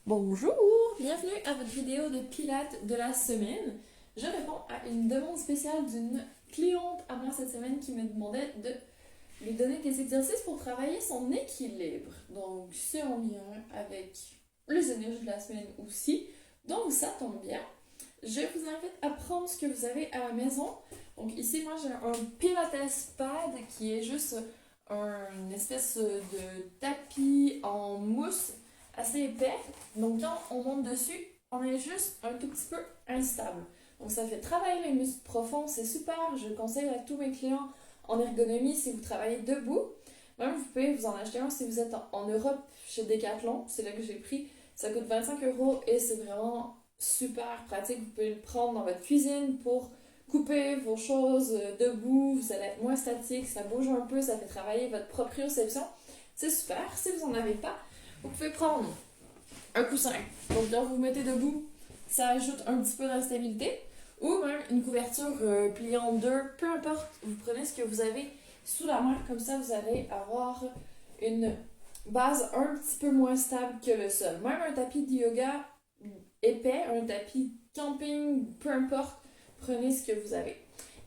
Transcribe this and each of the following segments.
Bonjour, bienvenue à votre vidéo de Pilates de la semaine. Je réponds à une demande spéciale d'une cliente à moi cette semaine qui me demandait de lui donner des exercices pour travailler son équilibre. Donc c'est en lien avec les énergies de la semaine aussi, donc ça tombe bien. Je vous invite à prendre ce que vous avez à la maison. Donc ici moi j'ai un Pilates pad qui est juste une espèce de tapis en mousse assez épais. Donc quand on monte dessus, on est juste un tout petit peu instable. Donc ça fait travailler les muscles profonds, c'est super. Je le conseille à tous mes clients en ergonomie si vous travaillez debout. Même vous pouvez vous en acheter un si vous êtes en Europe chez Decathlon, c'est là que j'ai pris. Ça coûte 25 € et c'est vraiment super pratique. Vous pouvez le prendre dans votre cuisine pour couper vos choses debout, vous allez être moins statique, ça bouge un peu, ça fait travailler votre proprioception. C'est super. Si vous n'en avez pas, vous pouvez prendre un coussin. Donc quand vous vous mettez debout, ça ajoute un petit peu d'instabilité. Ou même une couverture pliée en deux, peu importe, vous prenez ce que vous avez sous la main, comme ça vous allez avoir une base un petit peu moins stable que le sol. Même un tapis de yoga épais, un tapis camping, peu importe, prenez ce que vous avez.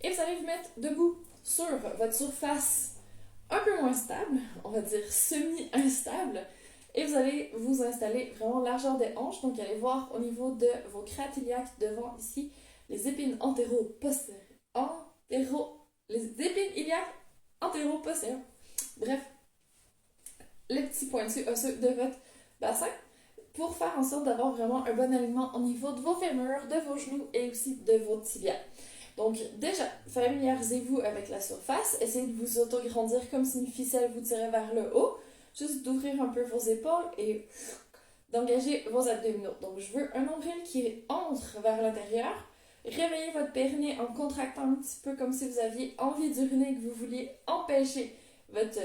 Et vous allez vous mettre debout sur votre surface un peu moins stable, on va dire semi-instable, et vous allez vous installer vraiment largeur des hanches. Donc allez voir au niveau de vos crêtes iliaques devant ici, les épines les épines iliaques antéro-postérieures. Bref, les petits pointus osseux de votre bassin pour faire en sorte d'avoir vraiment un bon alignement au niveau de vos fémurs, de vos genoux et aussi de vos tibias. Donc déjà, familiarisez-vous avec la surface, essayez de vous auto-grandir comme si une ficelle vous tirait vers le haut, juste d'ouvrir un peu vos épaules et d'engager vos abdominaux. Donc je veux un nombril qui entre vers l'intérieur, réveillez votre périnée en contractant un petit peu comme si vous aviez envie d'uriner, que vous vouliez empêcher votre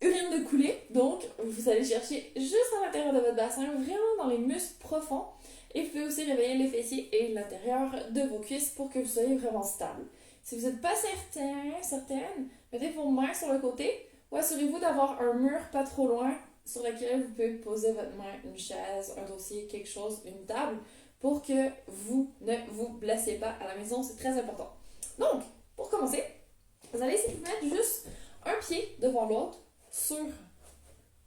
urine de couler. Donc vous allez chercher juste à l'intérieur de votre bassin, vraiment dans les muscles profonds. Et vous pouvez aussi réveiller les fessiers et l'intérieur de vos cuisses pour que vous soyez vraiment stable. Si vous n'êtes pas certaine, mettez vos mains sur le côté ou assurez-vous d'avoir un mur pas trop loin sur lequel vous pouvez poser votre main, une chaise, un dossier, quelque chose, une table, pour que vous ne vous blessez pas à la maison. C'est très important. Donc, pour commencer, vous allez essayer de mettre juste un pied devant l'autre sur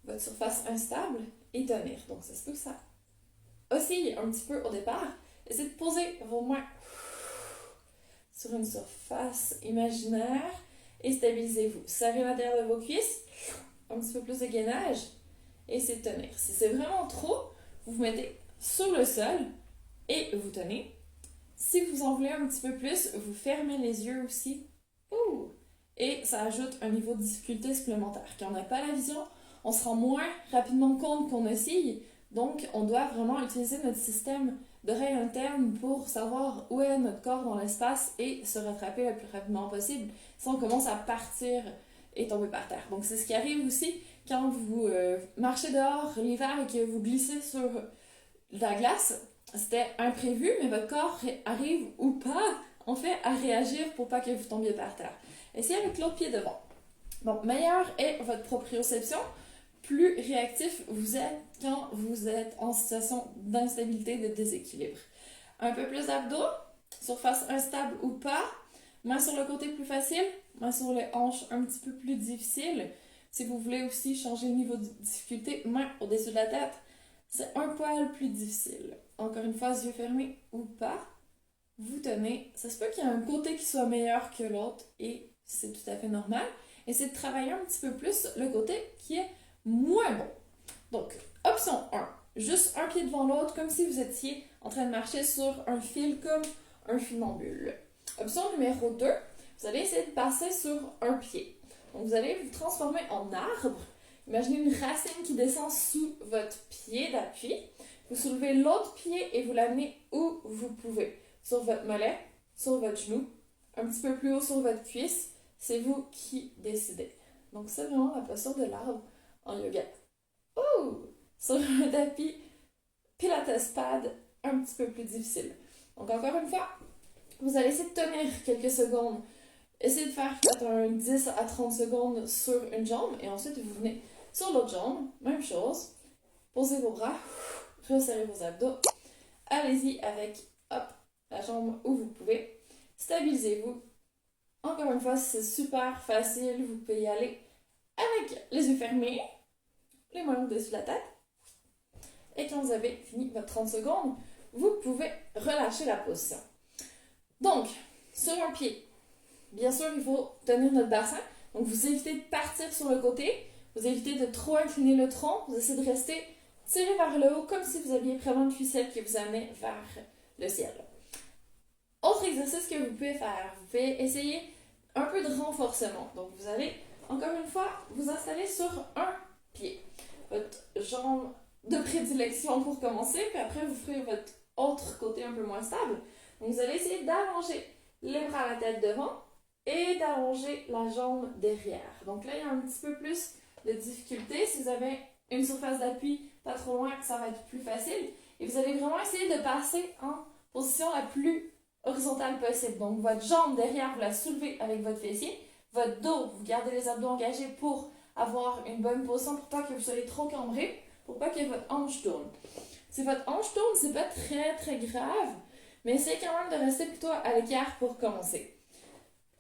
votre surface instable et tenir. Donc, c'est ce que ça oscille un petit peu au départ. Essayez de poser vos mains sur une surface imaginaire et stabilisez-vous. Serrez l'intérieur de vos cuisses, un petit peu plus de gainage et essayez de tenir. Si c'est vraiment trop, vous vous mettez sur le sol et vous tenez. Si vous en voulez un petit peu plus, vous fermez les yeux aussi. Ouh! Et ça ajoute un niveau de difficulté supplémentaire. Quand on n'a pas la vision, on se rend moins rapidement compte qu'on oscille. Donc, on doit vraiment utiliser notre système d'oreille interne pour savoir où est notre corps dans l'espace et se rattraper le plus rapidement possible. Sinon, on commence à partir et tomber par terre. Donc, c'est ce qui arrive aussi quand vous marchez dehors l'hiver et que vous glissez sur la glace. C'était imprévu, mais votre corps arrive ou pas, en fait, à réagir pour pas que vous tombiez par terre. Essayez avec l'autre pied devant. Donc, meilleure est votre proprioception, plus réactif vous êtes quand vous êtes en situation d'instabilité, de déséquilibre. Un peu plus d'abdos, surface instable ou pas, main sur le côté plus facile, main sur les hanches un petit peu plus difficile. Si vous voulez aussi changer le niveau de difficulté, main au-dessus de la tête, c'est un poil plus difficile. Encore une fois, yeux fermés ou pas, vous tenez. Ça se peut qu'il y ait un côté qui soit meilleur que l'autre et c'est tout à fait normal. Essayez de travailler un petit peu plus le côté qui est moins bon. Donc, option 1, juste un pied devant l'autre, comme si vous étiez en train de marcher sur un fil comme un funambule. Option numéro 2, vous allez essayer de passer sur un pied. Donc, vous allez vous transformer en arbre. Imaginez une racine qui descend sous votre pied d'appui. Vous soulevez l'autre pied et vous l'amenez où vous pouvez. Sur votre mollet, sur votre genou, un petit peu plus haut sur votre cuisse. C'est vous qui décidez. Donc, c'est vraiment la posture de l'arbre en yoga. Oh! Sur un tapis Pilates pad un petit peu plus difficile. Donc encore une fois, vous allez essayer de tenir quelques secondes. Essayez de faire peut-être un 10 à 30 secondes sur une jambe et ensuite vous venez sur l'autre jambe, même chose. Posez vos bras, resserrez vos abdos. Allez-y avec, hop, la jambe où vous pouvez. Stabilisez-vous. Encore une fois, c'est super facile. Vous pouvez y aller avec les yeux fermés, les mains au-dessus de la tête. Et quand vous avez fini votre 30 secondes, vous pouvez relâcher la position. Donc, sur un pied, bien sûr, il faut tenir notre bassin. Donc, vous évitez de partir sur le côté. Vous évitez de trop incliner le tronc. Vous essayez de rester tiré vers le haut comme si vous aviez vraiment une ficelle qui vous amenait vers le ciel. Autre exercice que vous pouvez faire, vous pouvez essayer un peu de renforcement. Donc, vous allez, encore une fois, vous installer sur un pied. Votre jambe de prédilection pour commencer, puis après, vous ferez votre autre côté un peu moins stable. Donc, vous allez essayer d'allonger les bras à la tête devant et d'allonger la jambe derrière. Donc là, il y a un petit peu plus de difficulté. Si vous avez une surface d'appui pas trop loin, ça va être plus facile. Et vous allez vraiment essayer de passer en position la plus horizontale possible. Donc, votre jambe derrière, vous la soulevez avec votre fessier. Votre dos, vous gardez les abdos engagés pour avoir une bonne position pour pas que vous soyez trop cambré, pour pas que votre hanche tourne. Si votre hanche tourne, c'est pas très grave, mais essayez quand même de rester plutôt à l'écart pour commencer.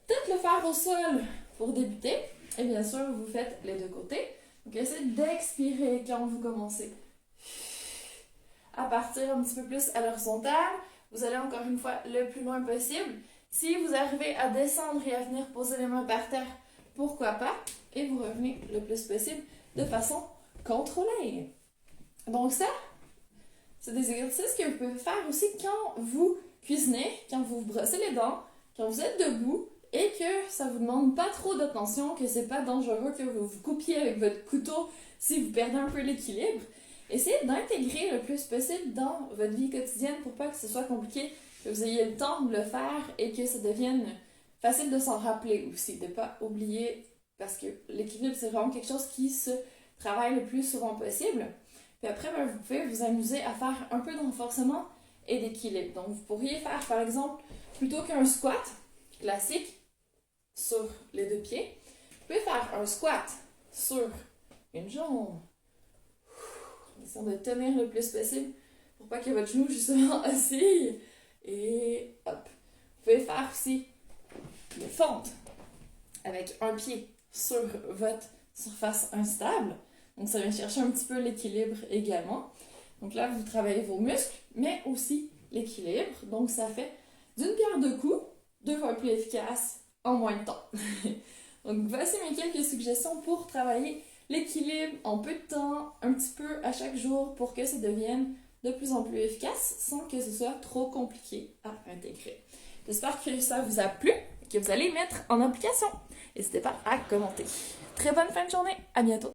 Peut-être le faire au sol pour débuter. Et bien sûr, vous faites les deux côtés. Donc, essayez d'expirer quand vous commencez. À partir un petit peu plus à l'horizontale, vous allez encore une fois le plus loin possible. Si vous arrivez à descendre et à venir poser les mains par terre, pourquoi pas? Et vous revenez le plus possible de façon contrôlée. Donc ça, c'est des exercices que vous pouvez faire aussi quand vous cuisinez, quand vous vous brossez les dents, quand vous êtes debout et que ça vous demande pas trop d'attention, que c'est pas dangereux que vous vous coupiez avec votre couteau si vous perdez un peu l'équilibre. Essayez d'intégrer le plus possible dans votre vie quotidienne pour pas que ce soit compliqué, que vous ayez le temps de le faire et que ça devienne facile de s'en rappeler aussi, de pas oublier, parce que l'équilibre, c'est vraiment quelque chose qui se travaille le plus souvent possible. Puis après, vous pouvez vous amuser à faire un peu de renforcement et d'équilibre. Donc, vous pourriez faire, par exemple, plutôt qu'un squat classique sur les deux pieds, vous pouvez faire un squat sur une jambe. Essayez de tenir le plus possible pour pas que votre genou, justement, oscille. Et hop. Vous pouvez faire aussi des fentes avec un pied sur votre surface instable. Donc, ça vient chercher un petit peu l'équilibre également. Donc là, vous travaillez vos muscles, mais aussi l'équilibre. Donc, ça fait d'une pierre deux coups, 2 fois plus efficace en moins de temps. Donc, voici mes quelques suggestions pour travailler l'équilibre en peu de temps, un petit peu à chaque jour, pour que ça devienne de plus en plus efficace sans que ce soit trop compliqué à intégrer. J'espère que ça vous a plu et que vous allez mettre en application. N'hésitez pas à commenter. Très bonne fin de journée, à bientôt!